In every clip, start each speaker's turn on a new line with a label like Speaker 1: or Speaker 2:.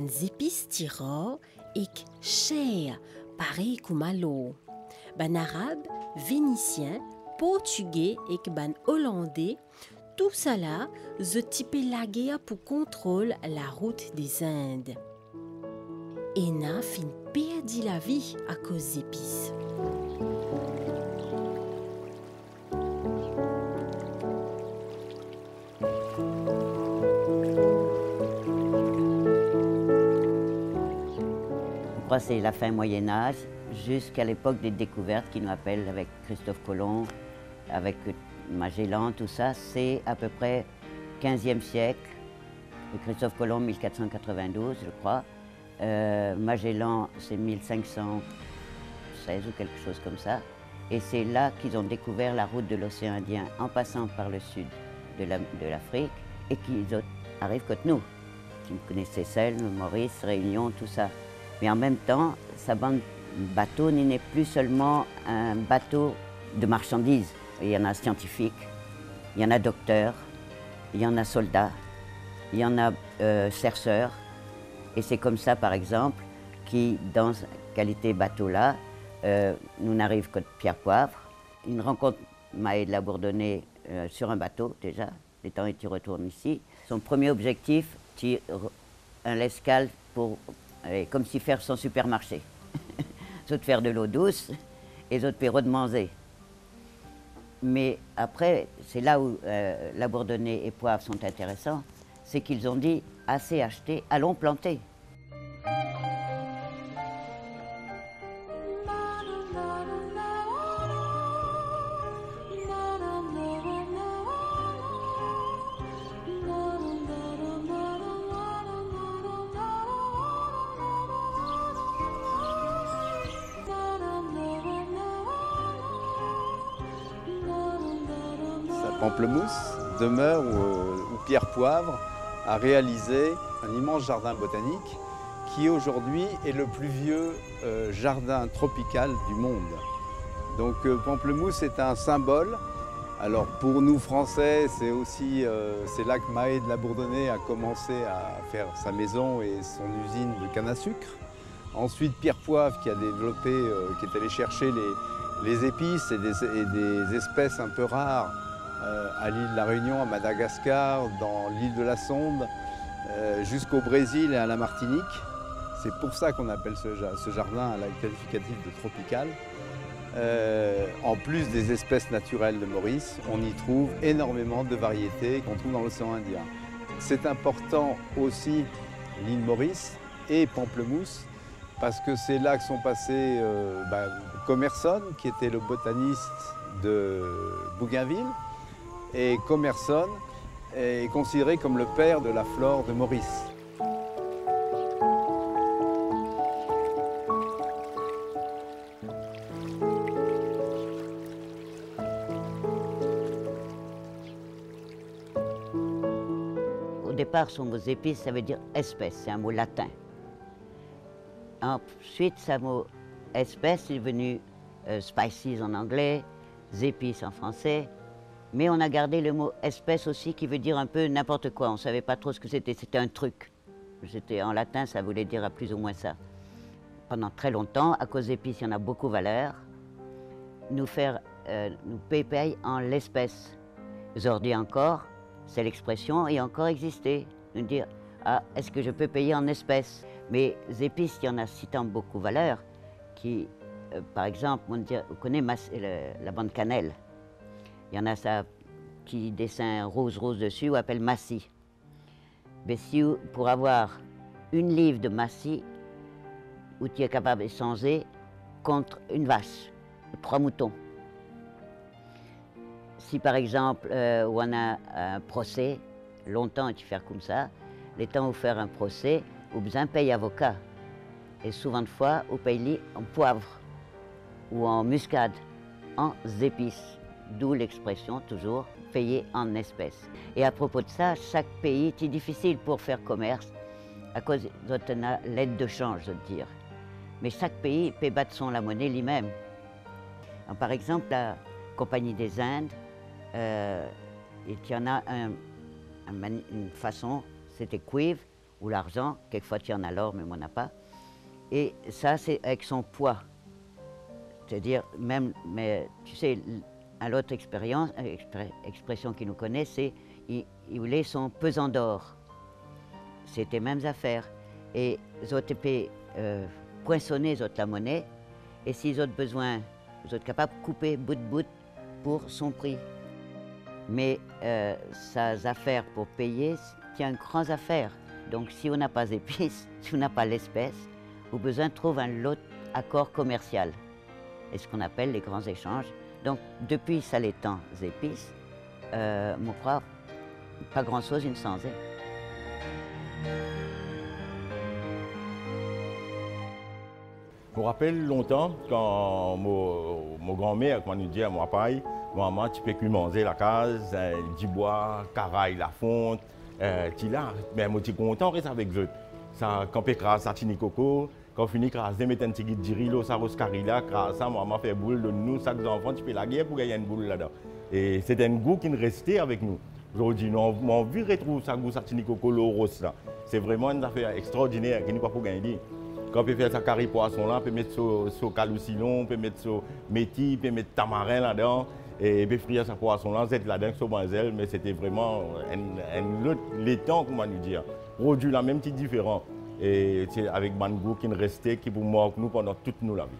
Speaker 1: ban épices tira et cher, pareil comme à l'eau. Ban arabe, vénitien, portugais et ban hollandais, tout cela, je type la guerre pour contrôler la route des Indes. Et n'a fin perdu la vie à cause d'épices.
Speaker 2: C'est la fin Moyen-Âge, jusqu'à l'époque des découvertes qui nous appellent avec Christophe Colomb, avec Magellan, tout ça, c'est à peu près 15e siècle. Christophe Colomb, 1492, je crois. Magellan, c'est 1516 ou quelque chose comme ça. Et c'est là qu'ils ont découvert la route de l'océan Indien en passant par le sud de l'Afrique et qu'ils arrivent comme nous. Qui connaissaient Seychelles, Maurice, Réunion, tout ça. Mais en même temps, sa bande bateau n'est plus seulement un bateau de marchandises. Il y en a scientifiques, il y en a docteurs, il y en a soldats, il y en a chercheurs. Et c'est comme ça, par exemple, qui, dans cette qualité bateau-là, nous n'arrive que de Pierre Poivre. Une rencontre Mahé de la Bourdonnais sur un bateau, déjà, les temps où il retourne ici. Son premier objectif, c'est un l'escale pour... comme si faire son supermarché. Les autres faire de l'eau douce et les autres faire de manger. Mais après, c'est là où la Bourdonnais et Poivre sont intéressants, c'est qu'ils ont dit assez acheté, allons planter.
Speaker 3: Pamplemousse, demeure où Pierre Poivre a réalisé un immense jardin botanique qui aujourd'hui est le plus vieux jardin tropical du monde. Donc Pamplemousse est un symbole. Alors pour nous Français, c'est aussi c'est là que Mahé de la Bourdonnais a commencé à faire sa maison et son usine de canne à sucre. Ensuite Pierre Poivre qui a développé, qui est allé chercher les épices et des espèces un peu rares à l'île de la Réunion, à Madagascar, dans l'île de la Sonde, jusqu'au Brésil et à la Martinique. C'est pour ça qu'on appelle ce jardin à la qualificatif de tropical. En plus des espèces naturelles de Maurice, on y trouve énormément de variétés qu'on trouve dans l'océan Indien. C'est important aussi l'île Maurice et Pamplemousse, parce que c'est là que sont passés Commerson, qui était le botaniste de Bougainville. Et Commerson est considéré comme le père de la flore de Maurice.
Speaker 2: Au départ, son mot épices, ça veut dire espèce, c'est un mot latin. Ensuite, ce mot espèce est devenu spices en anglais, épices en français. Mais on a gardé le mot espèce aussi qui veut dire un peu n'importe quoi. On ne savait pas trop ce que c'était. C'était un truc. En latin, ça voulait dire plus ou moins ça. Pendant très longtemps, à cause d'épices, il y en a beaucoup valeur. Nous payer en l'espèce. Aujourd'hui encore, c'est l'expression et encore exister. Nous dire, ah, est-ce que je peux payer en espèces? Mais les épices, il y en a si tant beaucoup valeur qui, par exemple, on dit, vous connaissez la bande cannelle. Il y en a ça qui dessin rose dessus, ou appelle massie. Mais si pour avoir une livre de massie, où tu es capable d'échanger contre une vache, 3 moutons. Si par exemple, où on a un procès, longtemps tu fais comme ça, les temps où faire un procès, ou besoin payer avocat. Et souvent de fois, on paye en poivre ou en muscade, en épices. D'où l'expression toujours payer en espèces. Et à propos de ça, chaque pays est difficile pour faire commerce à cause de l'aide de change, je veux dire. Mais chaque pays peut battre son la monnaie lui-même. Par exemple, la Compagnie des Indes, il y en a une façon, c'était cuivre, ou l'argent. Quelquefois, tu en as l'or, mais moi, on n'a pas. Et ça, c'est avec son poids. C'est-à-dire, même, mais tu sais, l'autre expression qu'il nous connaît, c'est il voulait son pesant d'or. C'était les mêmes affaires. Et ils ont été poinçonner la monnaie, et s'ils ont besoin, ils sont capables de couper bout de bout pour son prix. Mais ces affaires pour payer, c'est une grande affaire. Donc si on n'a pas d'épices, si on n'a pas l'espèce, on a besoin de trouver un autre accord commercial. Et ce qu'on appelle les grands échanges. Donc depuis ça les temps épices, je crois pas grand-chose une sans.
Speaker 4: Je me rappelle longtemps quand mon grand-mère, quand nous dit à mon père, maman, tu peux plus manger la case, du bois, caraille, la fonte, tu là, mais moi je suis content de rester avec eux. Ça, quand on crase ça tini coco, quand on finit craser, mettre un petit guide dirilo, ça roscarilla, crase ça, maman fait boule de nous, chaque enfant, tu peux la guerre pour gagner une boule là-dedans. Et c'est un goût qui est resté avec nous. Aujourd'hui, nous avons envie de retrouver ça goût, ça tini coco, l'eau rose là. C'est vraiment une affaire extraordinaire qui n'est pas pour gagner. Quand on peut faire sa carré poisson là, on peut mettre sur caloucillon, on peut mettre sur métis, on peut mettre tamarin là-dedans. Et puis frire sa poisson là, c'est là-dedans sur banzel, mais c'était vraiment un autre laiton, comment nous dire. Produit la même petite différent. Et c'est avec Mangou qui est resté, qui vous marque nous pendant toute nous la vie.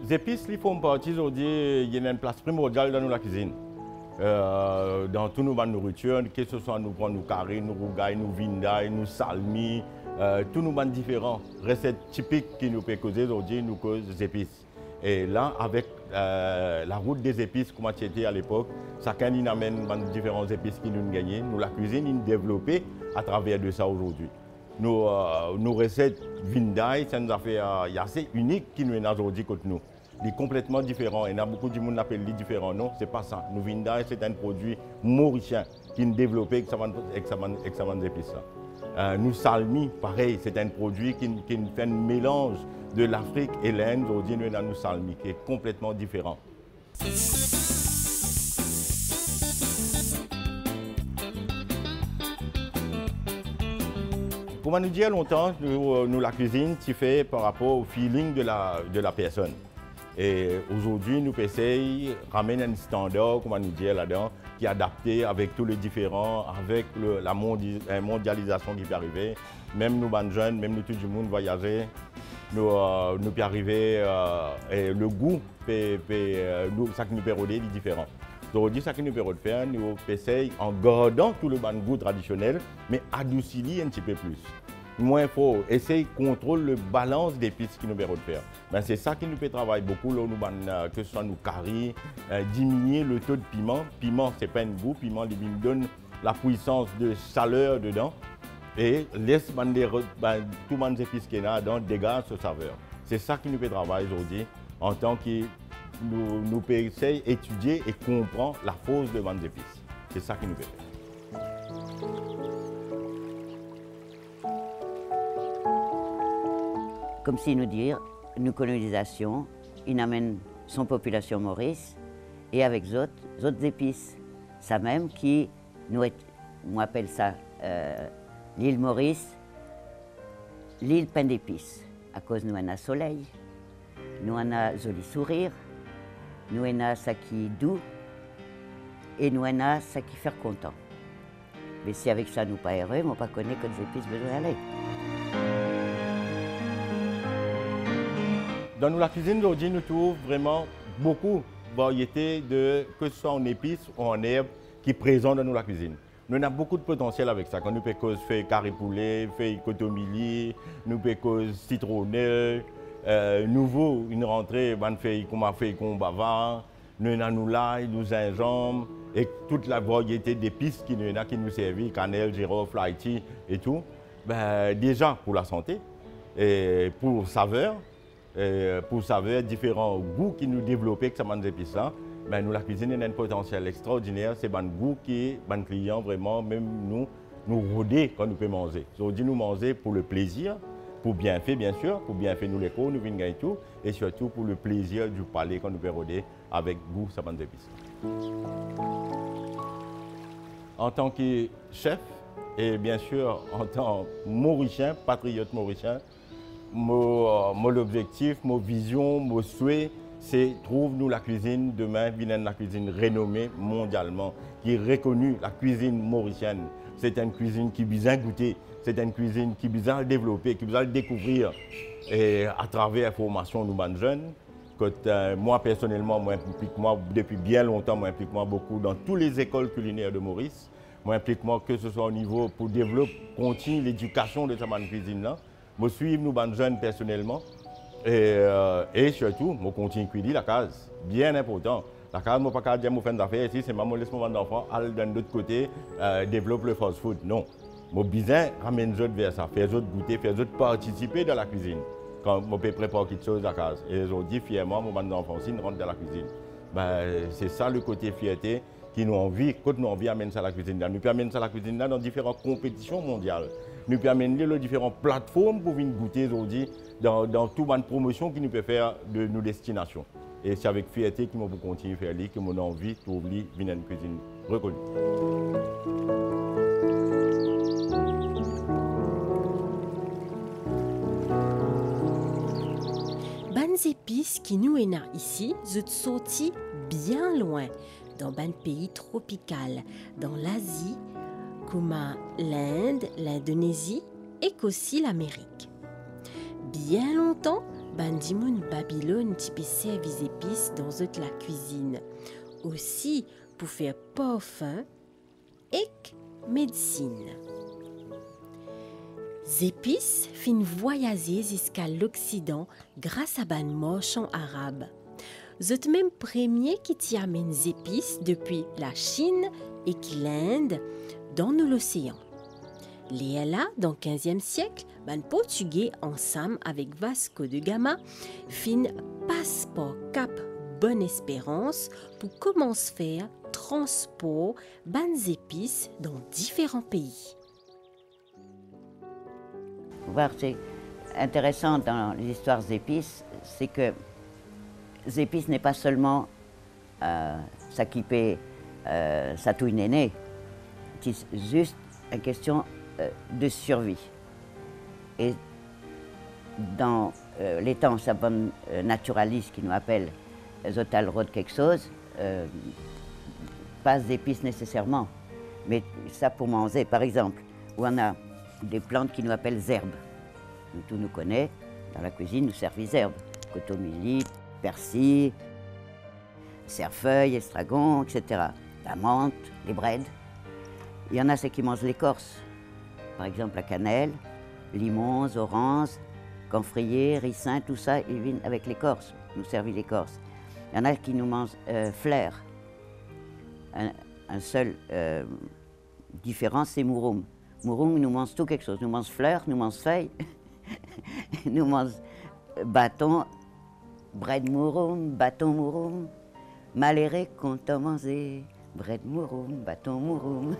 Speaker 4: Les épices, ils font partie aujourd'hui, il y a une place primordiale dans la cuisine. Dans tous nos nourritures, que ce soit nous prendre nos carrés, nos rougailles, nos vindailles, nos salmis, tous nos bandes différents. Recettes typiques qui nous peuvent causer aujourd'hui, nous causent des épices. Et là, avec la route des épices, comme c'était à l'époque, chacun y amène différentes épices qui nous gagnent. Nous, la cuisine, nous développée à travers de ça aujourd'hui. Nos recettes vindailles, c'est une affaire assez unique qui nous est aujourd'hui contre nous. Il est complètement différent. Il y a beaucoup de monde qui appelle les différents. Non, ce n'est pas ça. Nous vindailles, c'est un produit mauricien qui est développé avec sa épices. Nous salmis, pareil, c'est un produit qui fait un mélange de l'Afrique et l'Inde. Aujourd'hui, nous avons nous salmis qui est complètement différent. Comme nous dit longtemps, nous la cuisine, c'est fait par rapport au feeling de la personne. Et aujourd'hui, nous essayons de ramener un standard, comme nous dit là-dedans, qui est adapté avec tous les différents, avec la mondialisation qui peut arriver. Même nous, les jeunes, même nous, tout le monde voyager, nous peut arriver, et le goût, ça qui nous peut rôder, est différent. Aujourd'hui, ça qui nous peut faire, nous essayons en gardant tout le goût traditionnel, mais adoucir un petit peu plus. Moins il faut essayer de contrôler le balance d'épices qui nous permet de faire. Ben, c'est ça qui nous fait travailler beaucoup, là, que ce soit nous carrés, diminuer le taux de piment. Piment, ce n'est pas un goût, piment il nous donne la puissance de chaleur dedans et laisse tout les épices qu'il y a dedans dégage ce saveur. C'est ça qui nous fait travailler aujourd'hui en tant que nous essayons d'étudier et comprendre la force de les épices. C'est ça qui nous fait faire.
Speaker 2: Comme si nous dire, une colonisation, il amène son population Maurice et avec d'autres épices. Ça même qui nous on appelle ça l'île Maurice, l'île pleine d'épices. À cause nous on a soleil, nous on a joli sourire, nous on a ça qui est doux et nous on a ça qui fait content. Mais si avec ça nous pas heureux, on ne pas connaître que les épices besoin d'aller.
Speaker 4: Dans la cuisine d'aujourd'hui, nous trouvons vraiment beaucoup de variétés, que ce soit en épices ou en herbes, qui sont présentes dans la cuisine. Nous avons beaucoup de potentiel avec ça. Quand nous pouvons faire carré poulet, faire cotomili, nous pouvons citronnelle, nouveau, une rentrée, comme on fait con bavard, nous avons l'ail, nous gingembre, et toute la variété d'épices qui nous servent, cannelle, girofle, haïti et tout. Ben, déjà pour la santé, et pour saveur. Pour saveur, différents goûts qui nous développent avec ces épices-là, ben nous, la cuisine a un potentiel extraordinaire. C'est un goût qui, les clients, vraiment, même nous rôder quand nous pouvons manger. Aujourd'hui, nous manger pour le plaisir, pour bien faire, bien sûr, pour bien faire nous les cours, nous venons et tout, et surtout pour le plaisir du palais quand nous pouvons rôder avec goût ces épices. en tant que chef et bien sûr en tant que mauricien, patriote mauricien, mon objectif, mon vision, mon souhait, c'est trouve-nous la cuisine demain, vienne la cuisine renommée mondialement, qui est reconnue, la cuisine mauricienne. C'est une cuisine qui vient goûter, c'est une cuisine qui vient développer, qui vient découvrir et à travers la formation de nos jeunes. Moi personnellement, depuis bien longtemps, moi implique beaucoup dans toutes les écoles culinaires de Maurice. Moi implique que ce soit au niveau pour développer, continuer l'éducation de cette cuisine-là. Je suis nos jeunes personnellement et surtout, je continue à cuisiner la case, bien important. La case, je ne peux pas dire que je fais des affaires ici, c'est mon laissement d'enfant, aller d'un autre côté, développer le fast-food. Non, je besoin ramener les autres vers ça, faire les autres goûter, faire les autres participer dans la cuisine. Quand je peux préparer quelque chose à la case. Et ils ont dit fièrement, mon enfant aussi, rentre dans la cuisine. C'est ça le côté fierté qui nous envie, quand nous envie amener ça à la cuisine. Nous pouvons amener ça à la cuisine dans différentes compétitions mondiales. Nous pouvons amener les différentes plateformes pour venir goûter aujourd'hui dans toute une promotion qui nous peut faire de nos destinations. Et c'est avec fierté que nous pouvons continuer à faire ça, que mon envie de trouver une cuisine reconnue.
Speaker 1: Les épices qui nous sont ici sont sortis bien loin, dans un pays tropical, dans l'Asie, comme l'Inde, l'Indonésie et aussi l'Amérique. Bien longtemps, Bandimoun Babylone type servi les épices dans la cuisine, aussi pour faire parfum et médecine. Les épices fin voyager jusqu'à l'Occident grâce à ban marchand arabe. C'est même premier qui t'y amène les épices depuis la Chine et l'Inde dans l'océan. Les là, dans le 15e siècle, ban Portugais ensemble avec Vasco de Gama fin passeport Cap Bonne-Espérance pour commencer à faire transport ban épices dans différents pays.
Speaker 2: Voir, c'est intéressant dans l'histoire des épices, c'est que les épices n'est pas seulement s'acquiper sa touille nénée, c'est juste une question de survie. Et dans les temps, ça bonne naturaliste qui nous appelle Zotal Rod quelque chose, pas d'épices nécessairement, mais ça pour manger, par exemple, où on a des plantes qui nous appellent herbes. Nous tous nous connaissons, dans la cuisine, nous servons les herbes. Cotomilite, persil, cerfeuil, estragon, etc. La menthe, les brèdes. Il y en a ceux qui mangent l'écorce. Par exemple, la cannelle, limons, oranges, camphrier, ricin, tout ça, ils viennent avec l'écorce. Nous servons l'écorce. Il y en a qui nous mangent fleurs. Un seul différence, c'est mouroum. Mouroum, nous mange tout quelque chose. Nous mange fleurs, nous mange feuilles, nous mange bâton, bread mouroum, bâton mouroum, maléré qu'on t'a mangé, bread mouroum, bâton mouroum.